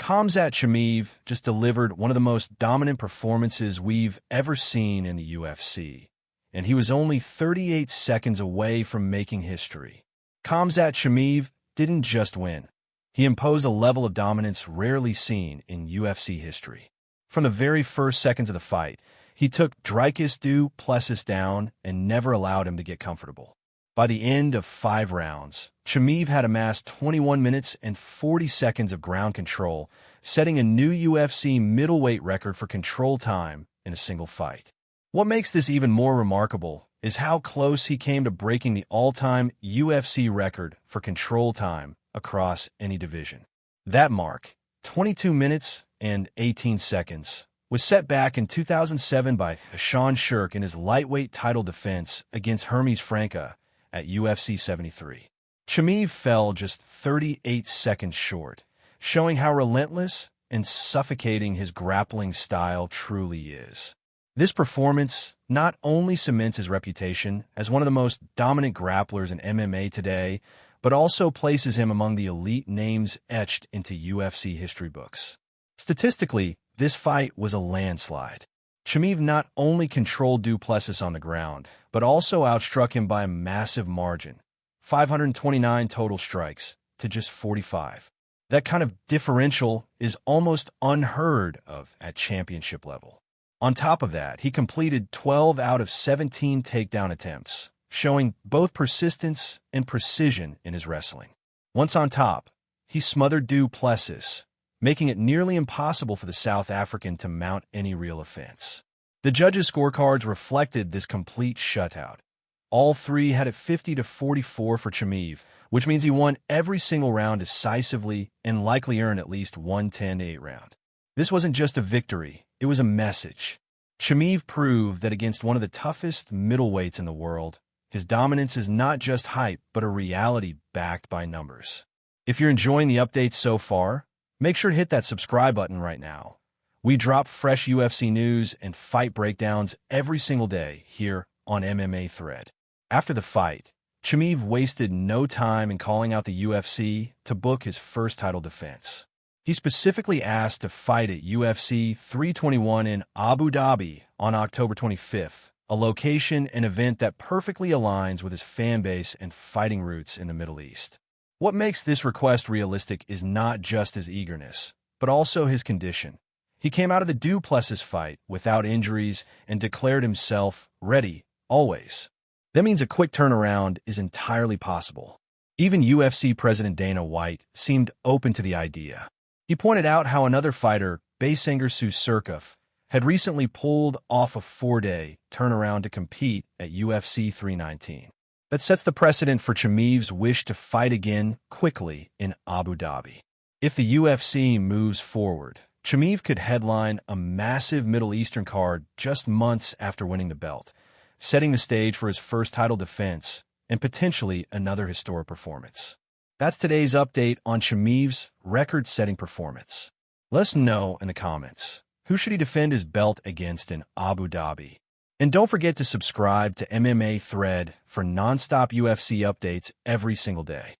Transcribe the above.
Khamzat Chimaev just delivered one of the most dominant performances we've ever seen in the UFC, and he was only 38 seconds away from making history. Khamzat Chimaev didn't just win. He imposed a level of dominance rarely seen in UFC history. From the very first seconds of the fight, he took Dricus Du Plessis down and never allowed him to get comfortable. By the end of 5 rounds, Chimaev had amassed 21 minutes and 40 seconds of ground control, setting a new UFC middleweight record for control time in a single fight. What makes this even more remarkable is how close he came to breaking the all-time UFC record for control time across any division. That mark, 22 minutes and 18 seconds, was set back in 2007 by Sean Shirk in his lightweight title defense against Hermes Franca at UFC 73. Chimaev fell just 38 seconds short, showing how relentless and suffocating his grappling style truly is. This performance not only cements his reputation as one of the most dominant grapplers in MMA today, but also places him among the elite names etched into UFC history books. Statistically, this fight was a landslide. Chimaev not only controlled Du Plessis on the ground, but also outstruck him by a massive margin, 529 total strikes to just 45. That kind of differential is almost unheard of at championship level. On top of that, he completed 12 out of 17 takedown attempts, showing both persistence and precision in his wrestling. Once on top, he smothered Du Plessis, making it nearly impossible for the South African to mount any real offense. The judges' scorecards reflected this complete shutout. All three had it 50-44 for Chimaev, which means he won every single round decisively and likely earned at least one 10-8 round. This wasn't just a victory, it was a message. Chimaev proved that against one of the toughest middleweights in the world, his dominance is not just hype, but a reality backed by numbers. If you're enjoying the updates so far, make sure to hit that subscribe button right now. We drop fresh UFC news and fight breakdowns every single day here on MMA Thread. After the fight, Chimaev wasted no time in calling out the UFC to book his first title defense. He specifically asked to fight at UFC 321 in Abu Dhabi on October 25th, a location and event that perfectly aligns with his fan base and fighting roots in the Middle East. What makes this request realistic is not just his eagerness, but also his condition. He came out of the Du Plessis fight without injuries and declared himself ready, always. That means a quick turnaround is entirely possible. Even UFC President Dana White seemed open to the idea. He pointed out how another fighter, Baysinger Susurkov, had recently pulled off a 4-day turnaround to compete at UFC 319. That sets the precedent for Chimaev's wish to fight again quickly in Abu Dhabi. If the UFC moves forward, Chimaev could headline a massive Middle Eastern card just months after winning the belt, setting the stage for his first title defense and potentially another historic performance. That's today's update on Chimaev's record-setting performance. Let us know in the comments, who should he defend his belt against in Abu Dhabi? And don't forget to subscribe to MMA Thread for non-stop UFC updates every single day.